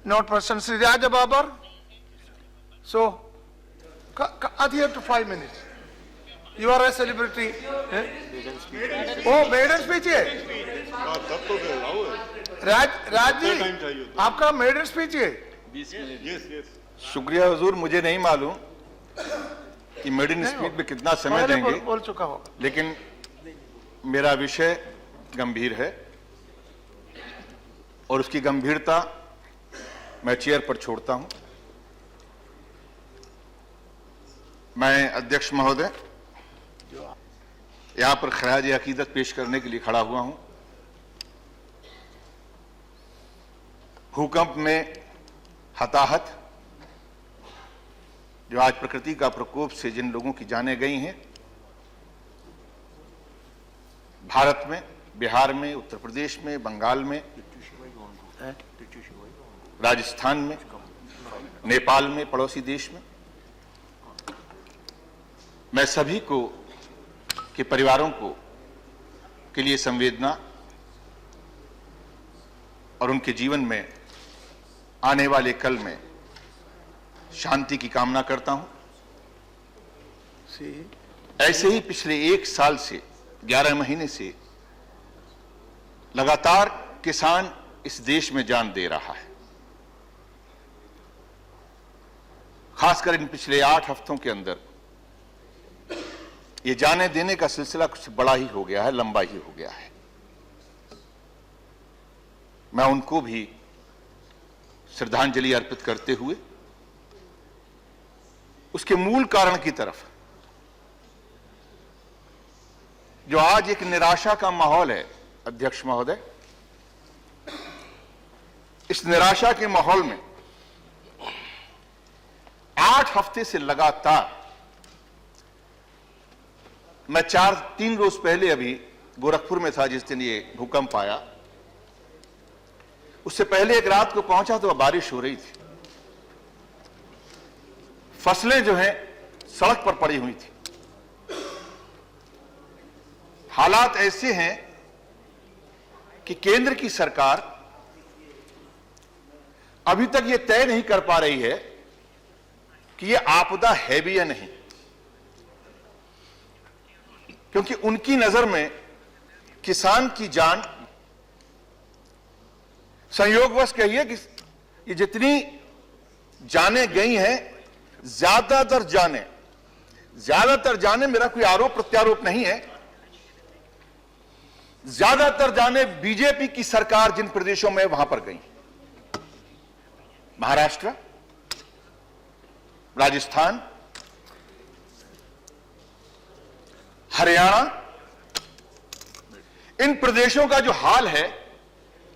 not Person Sri Raja Babar. So, adhere to 5 minutes. You are a celebrity. Oh, maiden speech है. तब तो फिर लाओ. राज जी, आपका मेडन स्पीच है. 20 मिनट. Yes. शुक्रिया हुजूर, मुझे नहीं मालूम कि मेडन स्पीच में कितना समय देंगे. बोल चुका होगा. लेकिन मेरा विषय गंभीर है और उसकी गंभीरता मैं चेयर पर छोड़ता हूं. मैं अध्यक्ष महोदय यहां पर खराज अकीदत पेश करने के लिए खड़ा हुआ हूं. भूकंप में हताहत, जो आज प्रकृति का प्रकोप से जिन लोगों की जानें गई हैं, भारत में, बिहार में, उत्तर प्रदेश में, बंगाल में, राजस्थान में, नेपाल में, पड़ोसी देश में, मैं सभी को के परिवारों को के लिए संवेदना और उनके जीवन में आने वाले कल में शांति की कामना करता हूं. ऐसे ही पिछले 1 साल से 11 महीने से लगातार किसान इस देश में जान दे रहा है. खासकर इन पिछले 8 हफ्तों के अंदर ये जाने देने का सिलसिला कुछ बड़ा ही हो गया है, लंबा ही हो गया है. मैं उनको भी श्रद्धांजलि अर्पित करते हुए उसके मूल कारण की तरफ, जो आज एक निराशा का माहौल है अध्यक्ष महोदय, इस निराशा के माहौल में 8 हफ्ते से लगातार, मैं 3 रोज पहले अभी गोरखपुर में था जिस दिन ये भूकंप आया. उससे पहले एक रात को पहुंचा तो बारिश हो रही थी. फसलें जो हैं सड़क पर पड़ी हुई थी. हालात ऐसे हैं कि केंद्र की सरकार अभी तक ये तय नहीं कर पा रही है कि ये आपदा है भी या नहीं, क्योंकि उनकी नजर में किसान की जान, संयोगवश कहिए कि ये जितनी जानें गई हैं, ज्यादातर जानें, मेरा कोई आरोप प्रत्यारोप नहीं है, ज्यादातर जानें बीजेपी की सरकार जिन प्रदेशों में वहां पर गई, महाराष्ट्र, राजस्थान, हरियाणा, इन प्रदेशों का जो हाल है,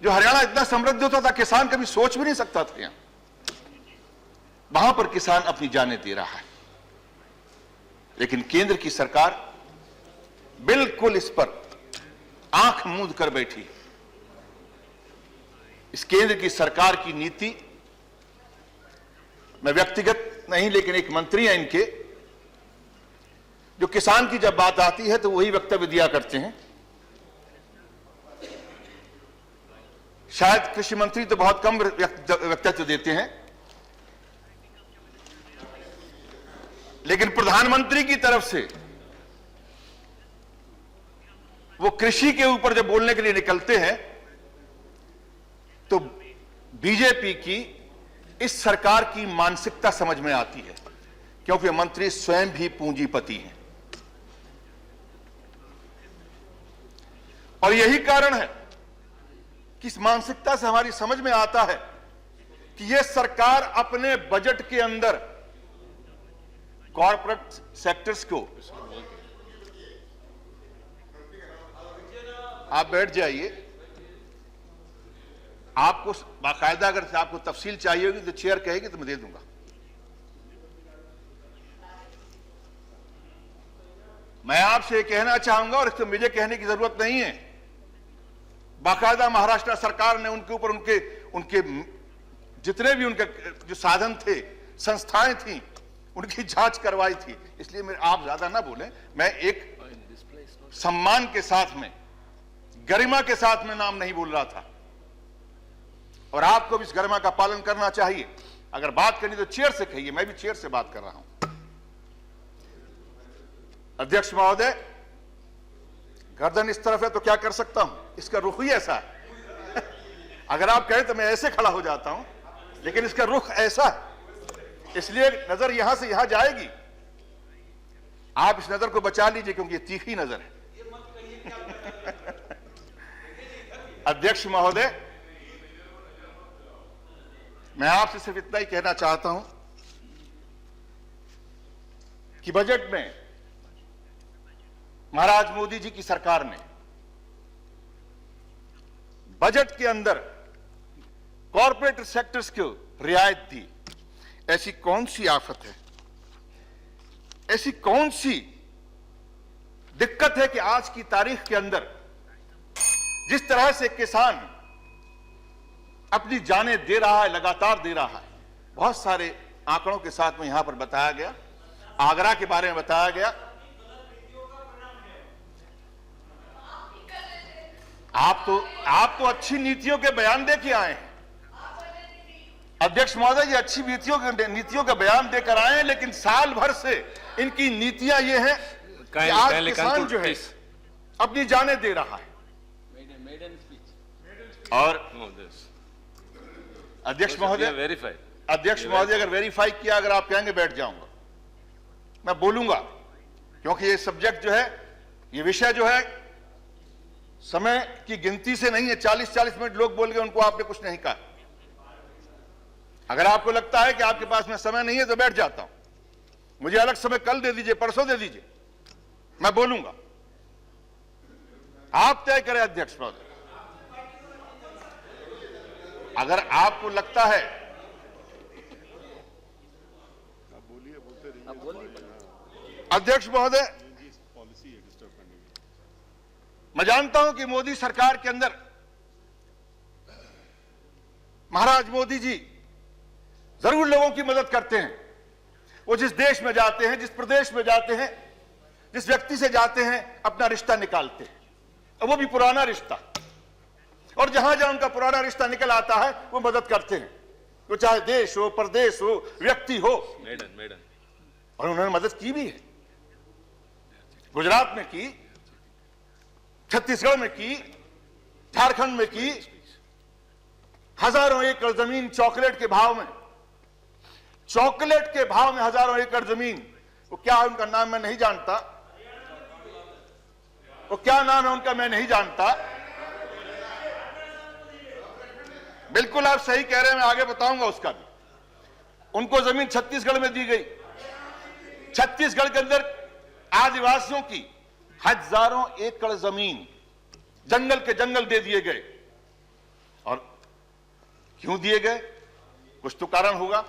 जो हरियाणा इतना समृद्ध होता था किसान कभी सोच भी नहीं सकता था, यहां वहां पर किसान अपनी जानें दे रहा है. लेकिन केंद्र की सरकार बिल्कुल इस पर आंख मूंद कर बैठी. इस केंद्र की सरकार की नीति, मैं व्यक्तिगत नहीं लेकिन एक मंत्री हैं इनके, जो किसान की जब बात आती है तो वही वक्तव्य दिया करते हैं. शायद कृषि मंत्री तो बहुत कम वक्तव्य देते हैं, लेकिन प्रधानमंत्री की तरफ से वो कृषि के ऊपर जब बोलने के लिए निकलते हैं तो बीजेपी की इस सरकार की मानसिकता समझ में आती है, क्योंकि मंत्री स्वयं भी पूंजीपति हैं. और यही कारण है कि इस मानसिकता से हमारी समझ में आता है कि यह सरकार अपने बजट के अंदर कॉर्पोरेट सेक्टर्स को, आप बैठ जाइए, आपको बाकायदा अगर आपको तफसील चाहिए होगी तो चेयर कहेगी तो मैं दे दूंगा. मैं आपसे कहना चाहूंगा, और इसको मुझे कहने की जरूरत नहीं है, बाकायदा महाराष्ट्र सरकार ने उनके ऊपर उनके जितने भी उनके जो साधन थे, संस्थाएं थी, उनकी जांच करवाई थी. इसलिए मैं, आप ज्यादा ना बोलें, मैं एक सम्मान के साथ में, गरिमा के साथ में नाम नहीं बोल रहा था. और आपको भी इस गरिमा का पालन करना चाहिए। अगर बात करनी तो चेयर से कहिए, मैं भी चेयर से बात कर रहा हूं। अध्यक्ष महोदय, गर्दन इस तरफ है तो क्या कर सकता हूं, इसका रुख ही ऐसा है। अगर आप कहें तो मैं ऐसे खड़ा हो जाता हूं, लेकिन इसका रुख ऐसा है, इसलिए नजर यहां से यहां जाएगी। आप इस नजर को बचा लीजिए क्योंकि ये तीखी नजर है। अध्यक्ष महोदय, मैं आपसे सिर्फ इतना ही कहना चाहता हूं कि बजट में महाराज मोदी जी की सरकार ने बजट के अंदर कॉरपोरेट सेक्टर्स को रियायत दी। ऐसी कौन सी आफत है, ऐसी कौन सी दिक्कत है कि आज की तारीख के अंदर जिस तरह से किसान अपनी जानें दे रहा है, लगातार दे रहा है। बहुत सारे आंकड़ों के साथ में यहां पर बताया गया, आगरा के बारे में बताया गया। आप तो अच्छी नीतियों के बयान दे के आए हैं अध्यक्ष महोदय जी, अच्छी नीतियों का बयान देकर आए हैं, लेकिन साल भर से इनकी नीतियां ये हैं कि आज किसान जो है अपनी जानें दे रहा है। और अध्यक्ष महोदय, अगर वेरीफाई किया, अगर आप कहेंगे बैठ जाऊंगा, मैं बोलूंगा, क्योंकि ये सब्जेक्ट जो है, ये विषय जो है समय की गिनती से नहीं है। 40-40 मिनट लोग बोल गए, उनको आपने कुछ नहीं कहा। अगर आपको लगता है कि आपके पास में समय नहीं है तो बैठ जाता हूं, मुझे अलग समय कल दे दीजिए, परसों दे दीजिए, मैं बोलूंगा। आप तय करें अध्यक्ष महोदय। अगर आपको लगता है, अध्यक्ष महोदय, मैं जानता हूं कि मोदी सरकार के अंदर महाराज मोदी जी जरूर लोगों की मदद करते हैं। वो जिस देश में जाते हैं, जिस प्रदेश में जाते हैं, जिस व्यक्ति से जाते हैं, अपना रिश्ता निकालते हैं, और वो भी पुराना रिश्ता। और जहां जहां उनका पुराना रिश्ता निकल आता है वो मदद करते हैं, वो चाहे देश हो, प्रदेश हो, व्यक्ति हो। और उन्होंने मदद की भी है। गुजरात में की, छत्तीसगढ़ में की, झारखंड में की। हजारों एकड़ जमीन चॉकलेट के भाव में, हजारों एकड़ जमीन। वो क्या है उनका नाम मैं नहीं जानता, वो क्या नाम है उनका मैं नहीं जानता। बिल्कुल आप सही कह रहे हैं, मैं आगे बताऊंगा उसका भी। उनको जमीन छत्तीसगढ़ में दी गई। छत्तीसगढ़ के अंदर आदिवासियों की हजारों एकड़ जमीन जंगल के जंगल दे दिए गए। और क्यों दिए गए, कुछ तो कारण होगा।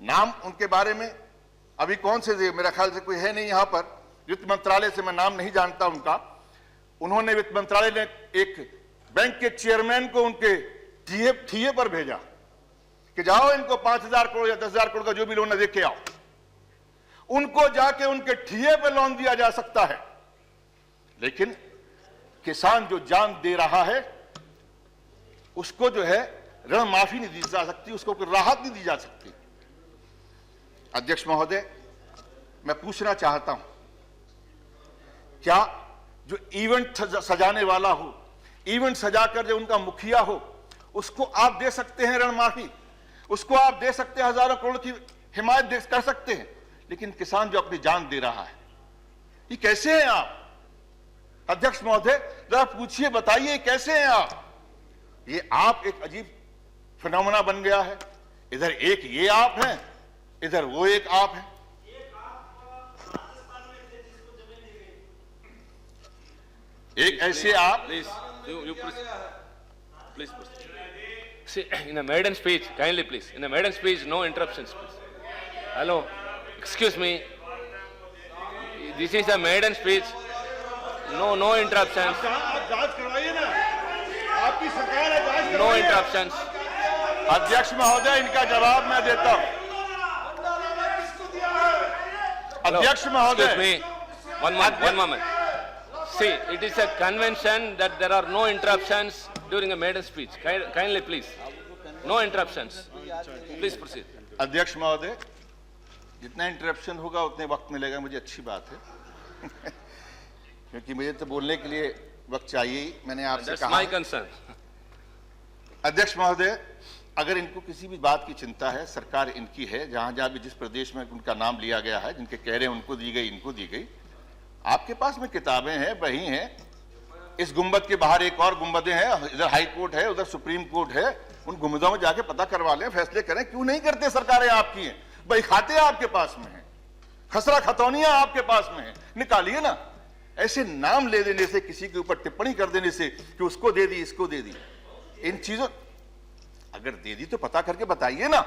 नाम उनके बारे में अभी कौन से, मेरा ख्याल से कोई है नहीं यहां पर, वित्त मंत्रालय से मैं नाम नहीं जानता उनका। उन्होंने, वित्त मंत्रालय ने एक बैंक के चेयरमैन को उनके ठिये पर भेजा कि जाओ इनको 5,000 करोड़ या 10,000 करोड़ का जो भी लोन है दे के आओ। उनको जाके उनके ठिये पे लोन दिया जा सकता है, लेकिन किसान जो जान दे रहा है उसको जो है ऋण माफी नहीं दी जा सकती, उसको कोई राहत नहीं दी जा सकती। अध्यक्ष महोदय, मैं पूछना चाहता हूं, क्या जो इवेंट सजाने वाला हो, इवेंट सजाकर जो उनका मुखिया हो, उसको आप दे सकते हैं ऋण माफी, उसको आप दे सकते हैं हजारों करोड़ की हिमायत कर सकते हैं, लेकिन किसान जो अपनी जान दे रहा है, ये कैसे हैं आप अध्यक्ष महोदय? जरा पूछिए, बताइए कैसे हैं आप? ये आप एक अजीब फिनोमेना बन गया है। इधर एक ये आप हैं, इधर वो एक आप हैं। एक ऐसे आप, Please. See, in a maiden speech, kindly please. In a maiden speech, no interruptions, please. Hello, excuse me. This is a maiden speech. No interruptions. आप जांच करवाइए ना, आपकी सरकार है, जांच No interruptions. अध्यक्ष महोदय, इनका जवाब मैं देता हूं। Hello, अध्यक्ष महोदय, excuse me. One moment. See, it is a convention that there are no interruptions during a maiden speech. Kindly, please. No interruptions. Please proceed. अध्यक्ष महोदय, जितना इंटरप्शन होगा उतने वक्त मिलेगा, मुझे अच्छी बात है क्योंकि मुझे तो बोलने के लिए वक्त चाहिए ही। मैंने आपसे That's कहा my concern. अध्यक्ष महोदय, अगर इनको किसी भी बात की चिंता है, सरकार इनकी है, जहां जहां भी जिस प्रदेश में उनका नाम लिया गया है, जिनके कह रहे हैं उनको दी गई, इनको दी गई, आपके पास में किताबें हैं, बही हैं। इस गुंबद के बाहर एक और गुंबदें हैं, इधर हाई कोर्ट है, उधर सुप्रीम कोर्ट है, उन गुंबदों में जाके पता करवा लें, फैसले करें। क्यों नहीं करते? सरकारें आपकी हैं, बही खाते आपके पास में है, खसरा खतौनियां आपके पास में है, निकालिए ना। ऐसे नाम ले देने से, किसी के ऊपर टिप्पणी कर देने से कि उसको दे दी, इसको दे दी, इन चीजों, अगर दे दी तो पता करके बताइए ना।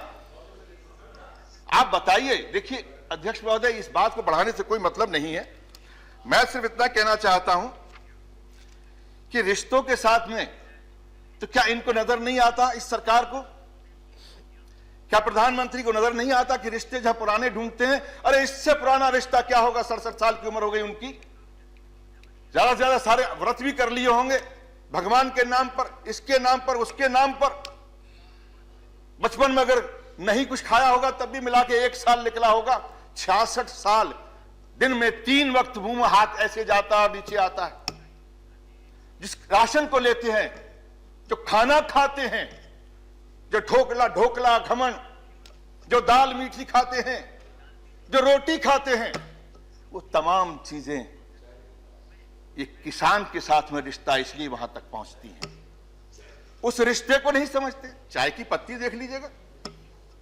आप बताइए। देखिए अध्यक्ष महोदय, इस बात को बढ़ाने से कोई मतलब नहीं है। मैं सिर्फ इतना कहना चाहता हूं कि रिश्तों के साथ में तो क्या इनको नजर नहीं आता, इस सरकार को? क्या प्रधानमंत्री को नजर नहीं आता कि रिश्ते जहां पुराने ढूंढते हैं, अरे इससे पुराना रिश्ता क्या होगा? 67 साल की उम्र हो गई उनकी, ज्यादा से ज्यादा सारे व्रत भी कर लिए होंगे भगवान के नाम पर, इसके नाम पर, उसके नाम पर। बचपन में अगर नहीं कुछ खाया होगा तब भी मिला के 1 साल निकला होगा। 66 साल, दिन में 3 वक्त मुंह में हाथ ऐसे जाता और नीचे आता है। जिस राशन को लेते हैं, जो खाना खाते हैं, जो ढोकला खमन, जो दाल मीठी खाते हैं, जो रोटी खाते हैं, वो तमाम चीजें ये किसान के साथ में रिश्ता इसलिए वहां तक पहुंचती हैं। उस रिश्ते को नहीं समझते। चाय की पत्ती देख लीजिएगा,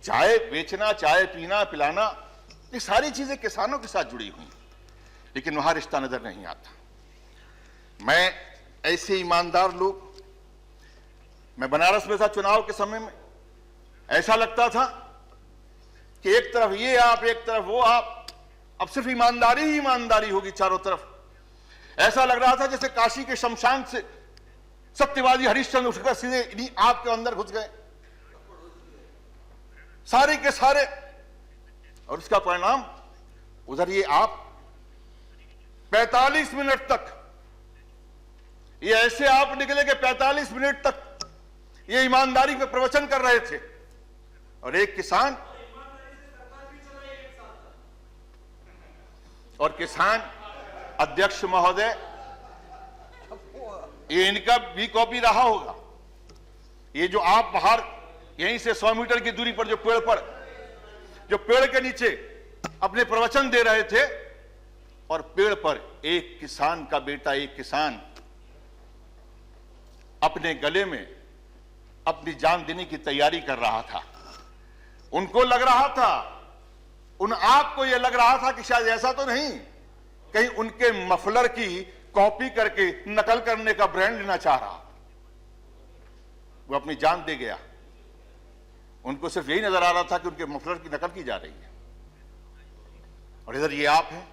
चाय बेचना, चाय पीना, पिलाना, ये सारी चीजें किसानों के साथ जुड़ी हुई, लेकिन वहां रिश्ता नजर नहीं आता। मैं ऐसे ईमानदार लोग, मैं बनारस में था चुनाव के समय में, ऐसा लगता था कि एक तरफ ये आप, एक तरफ वो आप, अब सिर्फ ईमानदारी ही ईमानदारी होगी चारों तरफ। ऐसा लग रहा था जैसे काशी के शमशान से सत्यवादी हरिश्चंद्र उठकर सीधे इन्हीं आपके अंदर घुस गए, सारे के सारे। और उसका परिणाम उधर ये आप 45 मिनट तक, ये ऐसे आप निकले कि 45 मिनट तक ये ईमानदारी पे प्रवचन कर रहे थे, और एक किसान, अध्यक्ष महोदय, ये इनका भी कॉपी रहा होगा। ये जो आप बाहर यहीं से 100 मीटर की दूरी पर जो पेड़ के नीचे अपने प्रवचन दे रहे थे, और पेड़ पर एक किसान का बेटा, एक किसान अपने गले में अपनी जान देने की तैयारी कर रहा था। उनको लग रहा था, आपको यह लग रहा था कि शायद ऐसा तो नहीं, कहीं उनके मफलर की कॉपी करके नकल करने का ब्रांड लेना चाह रहा। वो अपनी जान दे गया। उनको सिर्फ यही नजर आ रहा था कि उनके मफलर की नकल की जा रही है। और इधर ये आप हैं,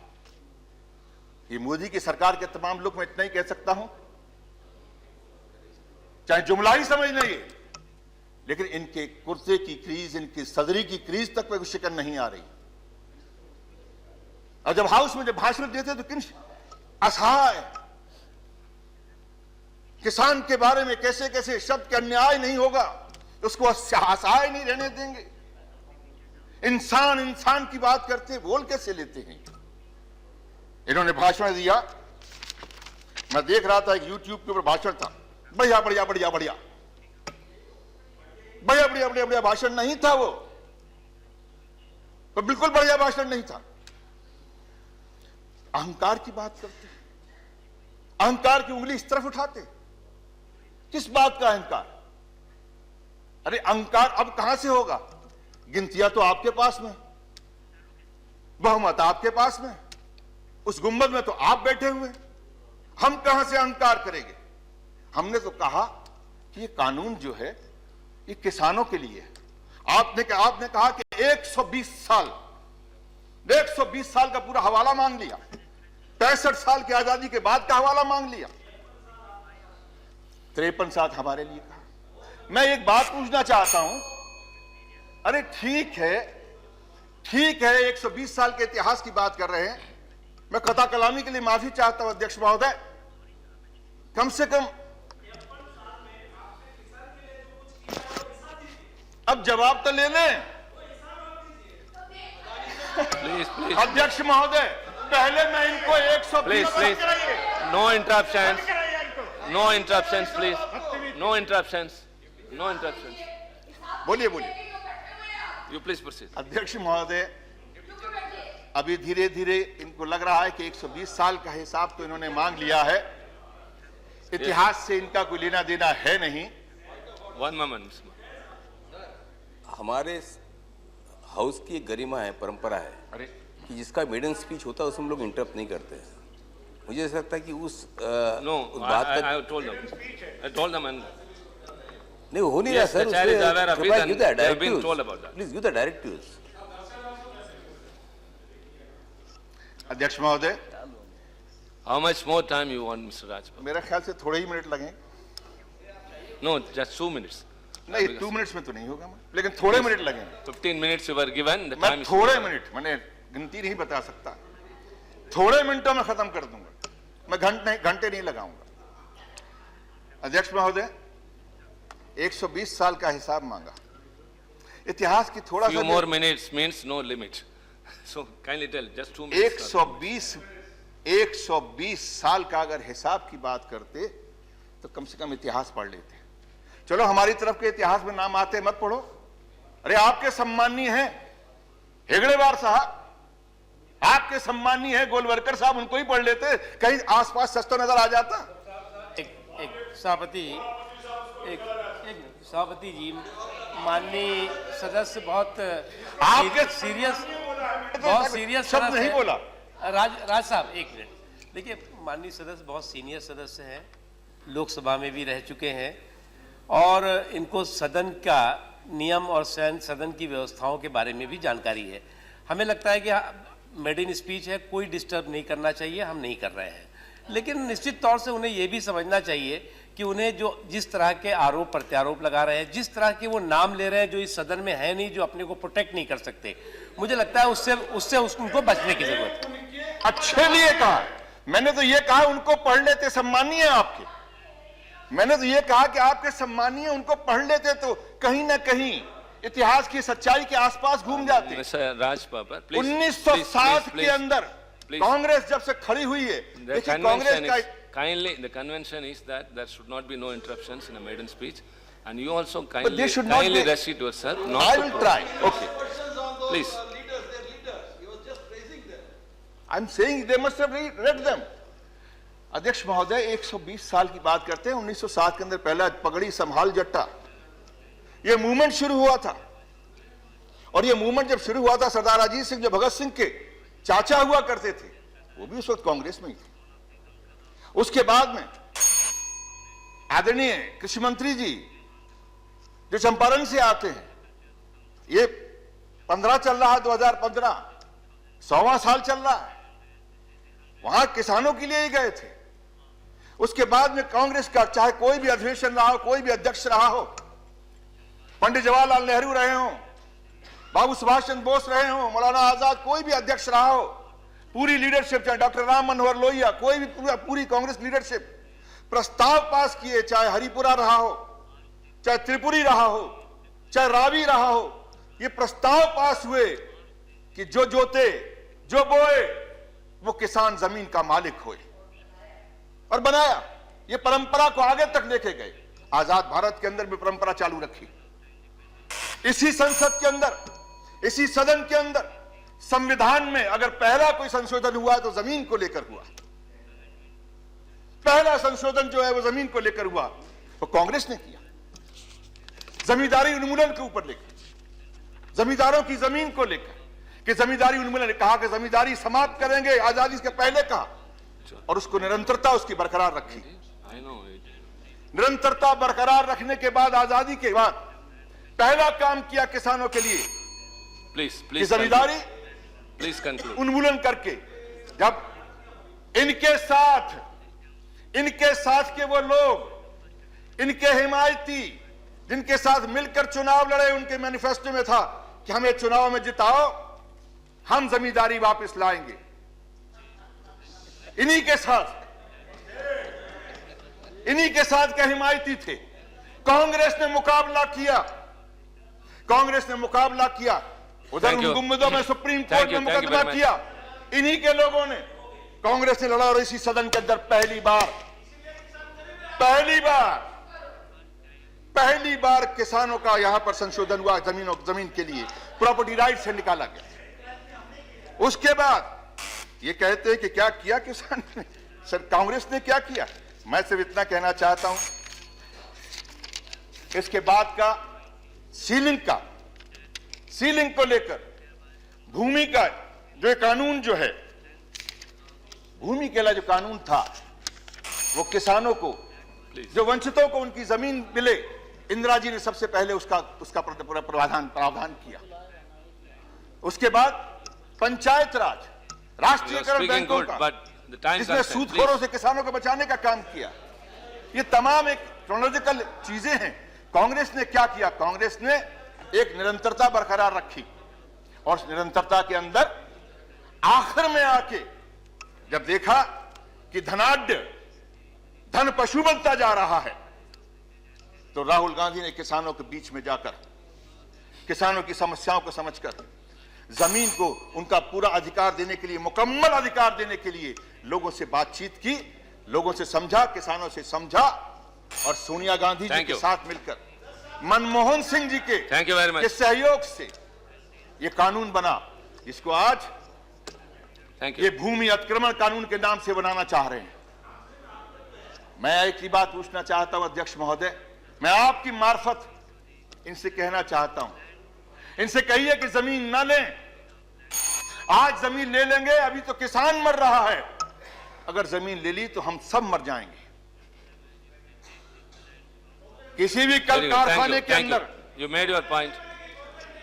ये मोदी की सरकार के तमाम लोग, मैं इतना ही कह सकता हूं, चाहे जुमला ही समझ नहीं, लेकिन इनके कुर्ते की क्रीज, इनकी सदरी की क्रीज तक पे शिकन नहीं आ रही। और जब हाउस में जब भाषण देते तो किन असहाय किसान के बारे में कैसे कैसे शब्द का अन्याय नहीं होगा, उसको असहाय नहीं रहने देंगे। इंसान की बात करते, बोल कैसे लेते हैं। इन्होंने भाषण दिया, मैं देख रहा था, एक यूट्यूब के ऊपर भाषण था, बढ़िया बढ़िया बढ़िया बढ़िया बढ़िया बढ़िया बढ़िया बढ़िया भाषण नहीं था वो, तो बिल्कुल बढ़िया भाषण नहीं था। अहंकार की बात करते, अहंकार की उंगली इस तरफ उठाते। किस बात का अहंकार? अरे अहंकार अब कहां से होगा? गिनतियां तो आपके पास में, बहुमत आपके पास में, उस गुंबद में तो आप बैठे हुए, हम कहां से अहंकार करेंगे? हमने तो कहा कि ये कानून जो है ये किसानों के लिए है। आपने कहा कि 120 साल का पूरा हवाला मांग लिया, 65 साल की आजादी के बाद का हवाला मांग लिया, 53 साल हमारे लिए कहा। मैं एक बात पूछना चाहता हूं, अरे ठीक है 120 साल के इतिहास की बात कर रहे हैं, मैं कथा कलामी के लिए माफी चाहता हूं अध्यक्ष महोदय, कम से कम अब जवाब तो ले लें। Please, please, अध्यक्ष महोदय, पहले मैं इनको 120 please, please. No interruptions. No interruptions, please. No interruptions. No interruptions. बोलिए बोलिए। You please proceed. अध्यक्ष महोदय, अभी धीरे धीरे इनको लग रहा है कि 120 साल का हिसाब तो इन्होंने मांग लिया है, इतिहास से इनका कोई लेना देना है नहीं। One moment. हमारे हाउस की एक गरिमा है, परंपरा है अरे कि जिसका मेडन स्पीच होता है उसमें लोग इंटरप्ट नहीं करते हैं। मुझे ऐसा लगता है कि उस No, उस बात का I told them. I told them and नहीं हो नहीं रहा Yes, sir. the chair is aware of it and they have been told about that. Please give the directives. अध्यक्ष महोदय, how much more time you want, Mr. Rajpal? मेरा ख्याल से थोड़े ही मिनट लगेंगे। No, just 2 minutes. नहीं, 2 minutes में तो नहीं होगा, लेकिन थोड़े मिनट लगेंगे। 15 minutes you were given. The मैं time is थोड़े मिनट, मैंने गिनती नहीं बता सकता, थोड़े मिनटों में खत्म कर दूंगा, मैं घंटे नहीं लगाऊंगा। अध्यक्ष महोदय, 120 साल का हिसाब मांगा, इतिहास की थोड़ा few सा more minutes means no limit. So kindly tell, just 2 minutes. 120 साल का अगर हिसाब की बात करते तो कम से कम इतिहास पढ़ लेते। चलो हमारी तरफ के इतिहास में नाम आते मत पढ़ो। अरे आपके सम्माननीय हैं हेगड़ेवार साहब, आपके सम्माननीय हैं गोलवरकर साहब, उनको ही पढ़ लेते, कहीं आसपास सच तो नजर आ जाता। एक सभापति जी, माननीय सदस्य बहुत आपके सीरियस शब्द नहीं बोला। राज साहब एक मिनट देखिए, माननीय सदस्य बहुत सीनियर सदस्य हैं, लोकसभा में भी रह चुके हैं और इनको सदन का नियम और सदन की व्यवस्थाओं के बारे में भी जानकारी है। हमें लगता है कि मेड इन स्पीच है, कोई डिस्टर्ब नहीं करना चाहिए, हम नहीं कर रहे हैं, लेकिन निश्चित तौर से उन्हें यह भी समझना चाहिए कि उन्हें जो जिस तरह के आरोप प्रत्यारोप लगा रहे हैं, जिस तरह के वो नाम ले रहे हैं जो इस सदन में है नहीं, जो अपने को प्रोटेक्ट नहीं कर सकते, मुझे लगता है उससे उनको बचने की जरूरत है। अच्छे लिए कहा, मैंने तो ये कहा उनको पढ़ लेते, सम्मानीय है आपके, मैंने तो ये कहा कि आपके सम्मानीय उनको पढ़ लेते तो कहीं ना कहीं इतिहास की सच्चाई के आसपास घूम जाते। Mr. Raj Babbar, please. 1960 के अंदर please. कांग्रेस जब से खड़ी हुई है, The देखिए कांग्रेस convention का is kindly. The convention is that there should not be no interruptions in a maiden speech, and you also they kindly should not be- restrict yourself. Not I to will pro- try. Okay. Please. I'm saying they must have read them. अध्यक्ष महोदय, 120 साल की बात करते हैं, 1960 के अंदर पहला पगड़ी संभाल जट्टा, ये मूवमेंट शुरू हुआ था, और ये मूवमेंट जब शुरू हुआ था, सरदार अजीत सिंह जो भगत सिंह के चाचा हुआ करते थे, वो भी उस वक्त कांग्रेस में ही थे। उसके बाद में आदरणीय कृषि मंत्री जी जो चंपारण से आते हैं, ये 15 चल रहा है, 2015 100वां साल चल रहा है, वहां किसानों के लिए ही गए थे। उसके बाद में कांग्रेस का चाहे कोई भी अधिवेशन रहा हो, कोई भी अध्यक्ष रहा हो, पंडित जवाहरलाल नेहरू रहे हो, बाबू सुभाष चंद्र बोस रहे हो, मौलाना आजाद, कोई भी अध्यक्ष रहा हो, पूरी लीडरशिप, चाहे डॉक्टर राम मनोहर लोहिया, कोई भी पूरी कांग्रेस लीडरशिप प्रस्ताव पास किए, चाहे हरिपुरा रहा हो, चाहे त्रिपुरी रहा हो, चाहे रावी रहा हो, ये प्रस्ताव पास हुए कि जो जोते जो बोए वो किसान जमीन का मालिक होए, और बनाया। ये परंपरा को आगे तक लेके गए, आजाद भारत के अंदर भी परंपरा चालू रखी। इसी संसद के अंदर, इसी सदन के अंदर, संविधान में अगर पहला कोई संशोधन हुआ तो जमीन को लेकर हुआ। पहला संशोधन जो है वो जमीन को लेकर हुआ, वो कांग्रेस ने किया, जमींदारी उन्मूलन के ऊपर लेकर, जमींदारों की जमीन को लेकर, कि जमींदारी उन्मूलन, कहा कि जमींदारी समाप्त करेंगे, आजादी के पहले कहा, और उसको निरंतरता उसकी बरकरार रखी। I know it. निरंतरता बरकरार रखने के बाद, आजादी के बाद पहला काम किया किसानों के लिए Please, कि please. Zamindari Please conclude. उन्मूलन करके, जब इनके साथ के वो लोग, इनके हिमायती, जिनके साथ मिलकर चुनाव लड़े, उनके मैनिफेस्टो में था कि हमें चुनाव में जिताओ, हम जमींदारी वापस लाएंगे। इन्हीं के साथ के हिमायती थे। कांग्रेस ने मुकाबला किया कांग्रेस ने मुकाबला किया, उधर Thank you. उन गुम्बदों में सुप्रीम Thank कोर्ट you, में thank you मुकदमा very much. किया। इन्हीं के लोगों ने, कांग्रेस ने लड़ा और इसी सदन के अंदर पहली बार किसानों का यहां पर संशोधन हुआ, जमीन के लिए प्रॉपर्टी राइट से निकाला गया। उसके बाद ये कहते हैं कि क्या किया किसान ने, सर कांग्रेस ने क्या किया? मैं सिर्फ इतना कहना चाहता हूं, इसके बाद का सीलिंग को लेकर भूमि का जो कानून जो है, भूमि के लिए जो कानून था, वो किसानों को, जो वंचितों को उनकी जमीन मिले, इंदिरा जी ने सबसे पहले उसका प्रावधान किया। उसके बाद पंचायत राज, राष्ट्रीयकरण बैंकों का, जिसने सूदखोरों से किसानों को बचाने का काम किया। ये तमाम एक क्रोनोलॉजिकल चीजें हैं। कांग्रेस ने क्या किया? कांग्रेस ने एक निरंतरता बरकरार रखी और उस निरंतरता के अंदर आखिर में आके जब देखा कि धन पशु बनता जा रहा है, तो राहुल गांधी ने किसानों के बीच में जाकर, किसानों की समस्याओं को समझकर, जमीन को उनका पूरा अधिकार देने के लिए, मुकम्मल अधिकार देने के लिए लोगों से बातचीत की, लोगों से समझा, किसानों से समझा, और सोनिया गांधी जी के साथ मिलकर मनमोहन सिंह जी के सहयोग से ये कानून बना, जिसको आज ये भूमि अतिक्रमण कानून के नाम से बनाना चाह रहे हैं। मैं एक ही बात पूछना चाहता हूं अध्यक्ष महोदय, मैं आपकी मार्फत इनसे कहना चाहता हूं, इनसे कहिए कि जमीन ना लें। आज जमीन ले लेंगे, अभी तो किसान मर रहा है, अगर जमीन ले ली तो हम सब मर जाएंगे। किसी भी कल कारखाने के अंदर, You made your point.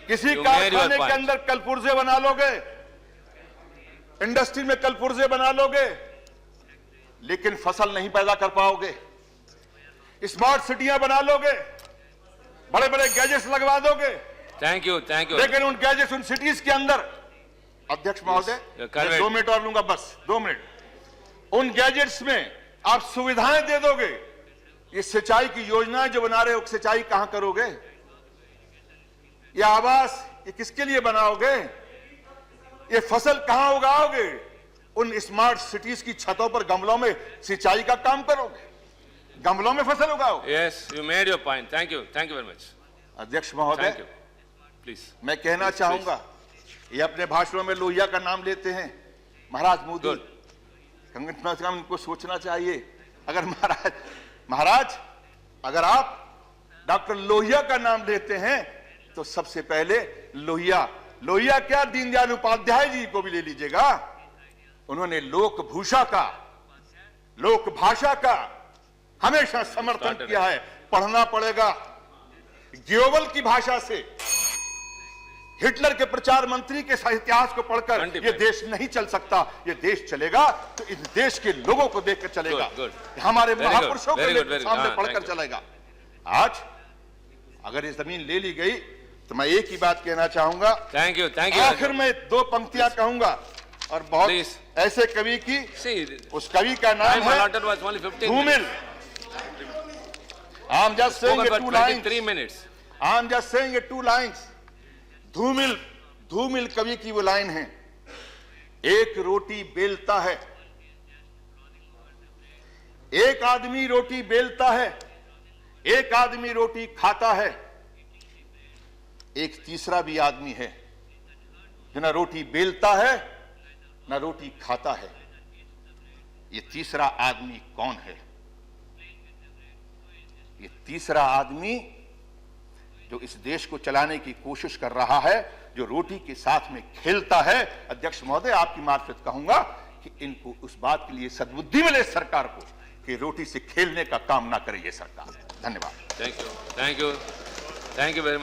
किसी कारखाने के अंदर कल पुर्जे बना लोगे, इंडस्ट्री में कल पुर्जे बना लोगे, लेकिन फसल नहीं पैदा कर पाओगे। स्मार्ट सिटियां बना लोगे, बड़े बड़े गैजेट्स लगवा दोगे, Thank you. लेकिन उन गैजेट्स, उन सिटीज के अंदर, अध्यक्ष महोदय, मैं 2 मिनट और लूंगा, बस 2 मिनट, उन गैजेट्स में आप सुविधाएं दे दोगे, ये सिंचाई की योजनाएं जो बना रहे हो, सिंचाई कहां करोगे? ये आवास, ये किसके लिए बनाओगे? ये फसल कहां उगाओगे? उन स्मार्ट सिटीज की छतों पर गमलों में सिंचाई का काम करोगे, गमलों में फसल उगाओ। Yes, you made your point. Thank you very much. अध्यक्ष महोदय, Thank you. Please. मैं कहना चाहूंगा, ये अपने भाषणों में लोहिया का नाम लेते हैं, महाराज मोदी, Good. कम से कम इनको सोचना चाहिए। अगर महाराज अगर आप डॉक्टर लोहिया का नाम लेते हैं तो सबसे पहले लोहिया क्या, दीनदयाल उपाध्याय जी को भी ले लीजिएगा। उन्होंने लोकभूषा का, लोक भाषा का हमेशा समर्थन किया है। पढ़ना पड़ेगा ग्योबल की भाषा से, हिटलर के प्रचार मंत्री के इतिहास को पढ़कर ये देश नहीं चल सकता। ये देश चलेगा तो इस देश के लोगों को देखकर चलेगा, हमारे महापुरुषों को सामने पढ़कर चलेगा। आज अगर ये जमीन ले ली गई तो मैं एक ही बात कहना चाहूंगा, Thank you. आखिर में 2 पंक्तियां कहूंगा, और बहुत ऐसे कवि की, उस कवि का नाम है धूमिल। I'm just saying it 2 lines. 3 minutes. I'm just saying it 2 lines. धूमिल कवि की वो लाइन है, एक रोटी बेलता है, एक आदमी रोटी बेलता है, एक आदमी रोटी खाता है, एक तीसरा भी आदमी है जो ना रोटी बेलता है ना रोटी खाता है। ये तीसरा आदमी कौन है? ये तीसरा आदमी जो इस देश को चलाने की कोशिश कर रहा है, जो रोटी के साथ में खेलता है। अध्यक्ष महोदय, आपकी मार्फत कहूंगा कि इनको उस बात के लिए सद्बुद्धि मिले सरकार को कि रोटी से खेलने का काम ना करे ये सरकार। धन्यवाद। Thank you very much.